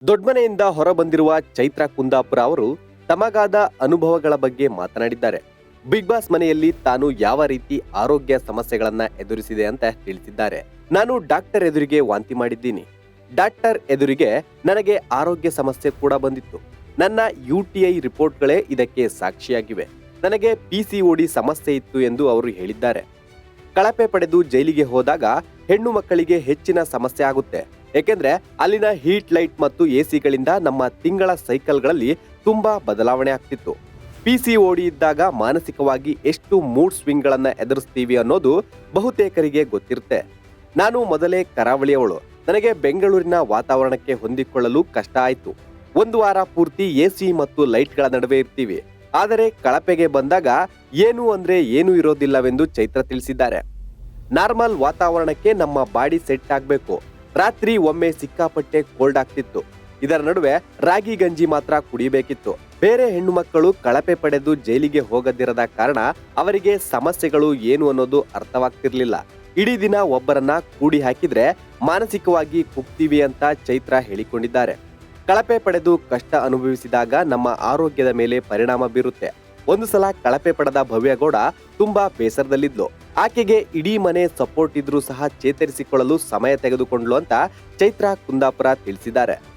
ದೊಡ್ಮನೆಯಿಂದ ಹೊರಬಂದಿರುವ ಚೈತ್ರ ಕುಂದಾಪುರ ಅವರು ತಮಗಾದ ಅನುಭವಗಳ ಬಗ್ಗೆ ಮಾತನಾಡಿದ್ದಾರೆ. ಬಿಗ್ ಬಾಸ್ ಮನೆಯಲ್ಲಿ ತಾನು ಯಾವ ರೀತಿ ಆರೋಗ್ಯ ಸಮಸ್ಯೆಗಳನ್ನ ಎದುರಿಸಿದೆ ಅಂತ ತಿಳಿಸಿದ್ದಾರೆ. ನಾನು ಡಾಕ್ಟರ್ ಎದುರಿಗೆ ವಾಂತಿ ಮಾಡಿದ್ದೀನಿ. ಡಾಕ್ಟರ್ ಎದುರಿಗೆ ನನಗೆ ಆರೋಗ್ಯ ಸಮಸ್ಯೆ ಕೂಡ ಬಂದಿತ್ತು. ನನ್ನ UTI ರಿಪೋರ್ಟ್ಗಳೇ ಇದಕ್ಕೆ ಸಾಕ್ಷಿಯಾಗಿವೆ. ನನಗೆ PCOD ಸಮಸ್ಯೆ ಇತ್ತು ಎಂದು ಅವರು ಹೇಳಿದ್ದಾರೆ. ಕಳಪೆ ಪಡೆದು ಜೈಲಿಗೆ ಹೋದಾಗ ಹೆಣ್ಣು ಮಕ್ಕಳಿಗೆ ಹೆಚ್ಚಿನ ಸಮಸ್ಯೆ ಆಗುತ್ತೆ. ಏಕೆಂದ್ರೆ ಅಲ್ಲಿನ ಹೀಟ್ ಲೈಟ್ ಮತ್ತು ಎಸಿಗಳಿಂದ ನಮ್ಮ ತಿಂಗಳ ಸೈಕಲ್ಗಳಲ್ಲಿ ತುಂಬಾ ಬದಲಾವಣೆ ಆಗ್ತಿತ್ತು. PCOD ಇದ್ದಾಗ ಮಾನಸಿಕವಾಗಿ ಎಷ್ಟು ಮೂಡ್ ಸ್ವಿಂಗ್ಗಳನ್ನ ಎದುರಿಸ್ತೀವಿ ಅನ್ನೋದು ಬಹುತೇಕರಿಗೆ ಗೊತ್ತಿರುತ್ತೆ. ನಾನು ಮೊದಲೇ ಕರಾವಳಿಯವಳು. ನನಗೆ ಬೆಂಗಳೂರಿನ ವಾತಾವರಣಕ್ಕೆ ಹೊಂದಿಕೊಳ್ಳಲು ಕಷ್ಟ ಆಯ್ತು. ಒಂದು ವಾರ ಪೂರ್ತಿ ಎಸಿ ಮತ್ತು ಲೈಟ್ಗಳ ನಡುವೆ ಇರ್ತೀವಿ. ಆದರೆ ಕಳಪೆಗೆ ಬಂದಾಗ ಏನು ಅಂದ್ರೆ ಏನೂ ಇರೋದಿಲ್ಲವೆಂದು ಚೈತ್ರ ತಿಳಿಸಿದ್ದಾರೆ. ನಾರ್ಮಲ್ ವಾತಾವರಣಕ್ಕೆ ನಮ್ಮ ಬಾಡಿ ಸೆಟ್ ಆಗಬೇಕು. ರಾತ್ರಿ ಒಮ್ಮೆ ಸಿಕ್ಕಾಪಟ್ಟೆ ಕೋಲ್ಡ್ ಆಗ್ತಿತ್ತು. ಇದರ ನಡುವೆ ರಾಗಿ ಗಂಜಿ ಮಾತ್ರ ಕುಡಿಯಬೇಕಿತ್ತು. ಬೇರೆ ಹೆಣ್ಣು ಮಕ್ಕಳು ಕಳಪೆ ಪಡೆದು ಜೈಲಿಗೆ ಹೋಗದಿರದ ಕಾರಣ ಅವರಿಗೆ ಸಮಸ್ಯೆಗಳು ಏನು ಅನ್ನೋದು ಅರ್ಥವಾಗ್ತಿರ್ಲಿಲ್ಲ. ಇಡೀ ದಿನ ಒಬ್ಬರನ್ನ ಕೂಡಿ ಹಾಕಿದ್ರೆ ಮಾನಸಿಕವಾಗಿ ಕುಗ್ತೀವಿ ಅಂತ ಚೈತ್ರ ಹೇಳಿಕೊಂಡಿದ್ದಾರೆ. ಕಳಪೆ ಪಡೆದು ಕಷ್ಟ ಅನುಭವಿಸಿದಾಗ ನಮ್ಮ ಆರೋಗ್ಯದ ಮೇಲೆ ಪರಿಣಾಮ ಬೀರುತ್ತೆ. ಒಂದು ಸಲ ಕಳಪೆ ಪಡೆದ ಭವ್ಯಗೌಡ ತುಂಬಾ ಬೇಸರದಲ್ಲಿದ್ಲು. ಆಕೆಗೆ ಇಡೀ ಮನೆ ಸಪೋರ್ಟ್ ಇದ್ರೂ ಸಹ ಚೇತರಿಸಿಕೊಳ್ಳಲು ಸಮಯ ತೆಗೆದುಕೊಂಡ್ಲು ಅಂತ ಚೈತ್ರ ಕುಂದಾಪುರ ತಿಳಿಸಿದ್ದಾರೆ.